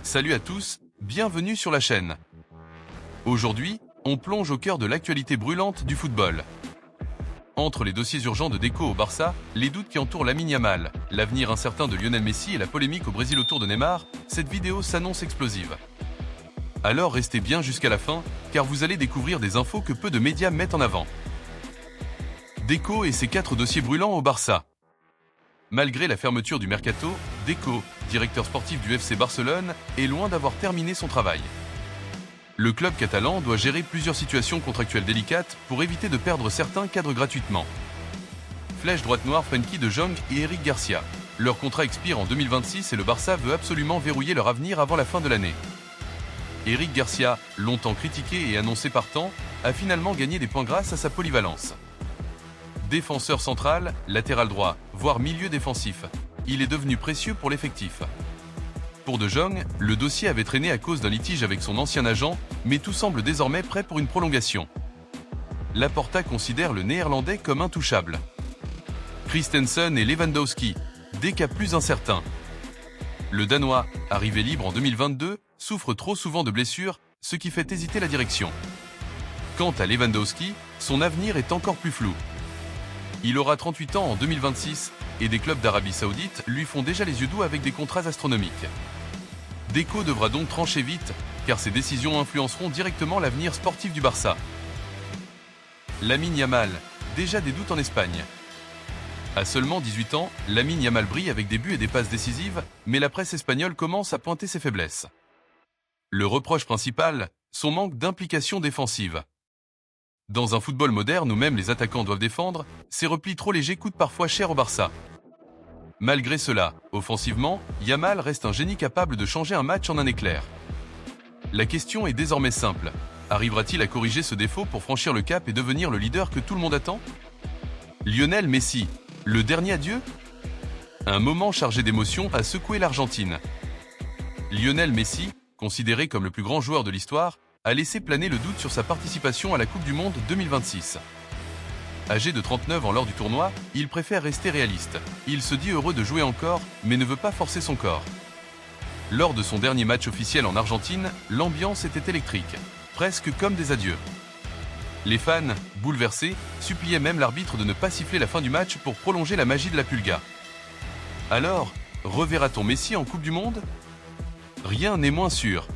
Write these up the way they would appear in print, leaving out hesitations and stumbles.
Salut à tous, bienvenue sur la chaîne. Aujourd'hui, on plonge au cœur de l'actualité brûlante du football. Entre les dossiers urgents de Deco au Barça, les doutes qui entourent Lamine Yamal, l'avenir incertain de Lionel Messi et la polémique au Brésil autour de Neymar, cette vidéo s'annonce explosive. Alors restez bien jusqu'à la fin, car vous allez découvrir des infos que peu de médias mettent en avant. Deco et ses 4 dossiers brûlants au Barça. Malgré la fermeture du mercato, Deco, directeur sportif du FC Barcelone, est loin d'avoir terminé son travail. Le club catalan doit gérer plusieurs situations contractuelles délicates pour éviter de perdre certains cadres gratuitement. Flèche droite noire Frenkie de Jong et Eric Garcia. Leur contrat expire en 2026 et le Barça veut absolument verrouiller leur avenir avant la fin de l'année. Eric Garcia, longtemps critiqué et annoncé partant, a finalement gagné des points grâce à sa polyvalence. Défenseur central, latéral droit, voire milieu défensif, il est devenu précieux pour l'effectif. Pour De Jong, le dossier avait traîné à cause d'un litige avec son ancien agent, mais tout semble désormais prêt pour une prolongation. Laporta considère le néerlandais comme intouchable. Christensen et Lewandowski, des cas plus incertains. Le Danois, arrivé libre en 2022, souffre trop souvent de blessures, ce qui fait hésiter la direction. Quant à Lewandowski, son avenir est encore plus flou. Il aura 38 ans en 2026 et des clubs d'Arabie Saoudite lui font déjà les yeux doux avec des contrats astronomiques. Deco devra donc trancher vite, car ses décisions influenceront directement l'avenir sportif du Barça. Lamine Yamal, déjà des doutes en Espagne. À seulement 18 ans, Lamine Yamal brille avec des buts et des passes décisives, mais la presse espagnole commence à pointer ses faiblesses. Le reproche principal, son manque d'implication défensive. Dans un football moderne où même les attaquants doivent défendre, ces replis trop légers coûtent parfois cher au Barça. Malgré cela, offensivement, Yamal reste un génie capable de changer un match en un éclair. La question est désormais simple. Arrivera-t-il à corriger ce défaut pour franchir le cap et devenir le leader que tout le monde attend? Lionel Messi, le dernier adieu? Un moment chargé d'émotions a secoué l'Argentine. Lionel Messi, considéré comme le plus grand joueur de l'histoire, a laissé planer le doute sur sa participation à la Coupe du Monde 2026. Âgé de 39 ans lors du tournoi, il préfère rester réaliste. Il se dit heureux de jouer encore, mais ne veut pas forcer son corps. Lors de son dernier match officiel en Argentine, l'ambiance était électrique, presque comme des adieux. Les fans, bouleversés, suppliaient même l'arbitre de ne pas siffler la fin du match pour prolonger la magie de la Pulga. Alors, reverra-t-on Messi en Coupe du Monde? Rien n'est moins sûr.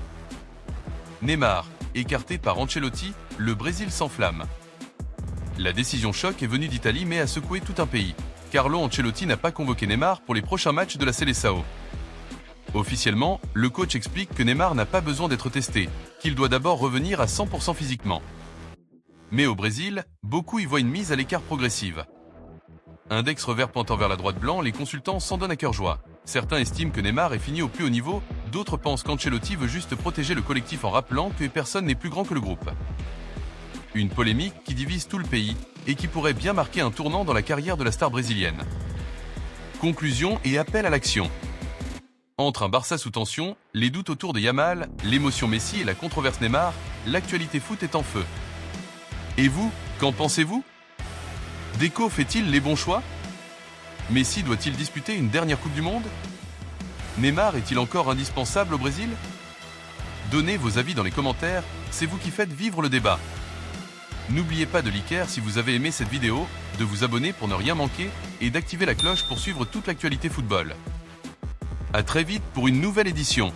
Neymar, écarté par Ancelotti, le Brésil s'enflamme. La décision choc est venue d'Italie mais a secoué tout un pays. Carlo Ancelotti n'a pas convoqué Neymar pour les prochains matchs de la Seleção. Officiellement, le coach explique que Neymar n'a pas besoin d'être testé, qu'il doit d'abord revenir à 100% physiquement. Mais au Brésil, beaucoup y voient une mise à l'écart progressive. Index revers pointant vers la droite blanc, les consultants s'en donnent à cœur joie. Certains estiment que Neymar est fini au plus haut niveau, d'autres pensent qu'Ancelotti veut juste protéger le collectif en rappelant que personne n'est plus grand que le groupe. Une polémique qui divise tout le pays et qui pourrait bien marquer un tournant dans la carrière de la star brésilienne. Conclusion et appel à l'action. Entre un Barça sous tension, les doutes autour de Yamal, l'émotion Messi et la controverse Neymar, l'actualité foot est en feu. Et vous, qu'en pensez-vous? Deco fait-il les bons choix? Messi doit-il disputer une dernière Coupe du Monde? Neymar est-il encore indispensable au Brésil? Donnez vos avis dans les commentaires, c'est vous qui faites vivre le débat. N'oubliez pas de liker si vous avez aimé cette vidéo, de vous abonner pour ne rien manquer et d'activer la cloche pour suivre toute l'actualité football. A très vite pour une nouvelle édition.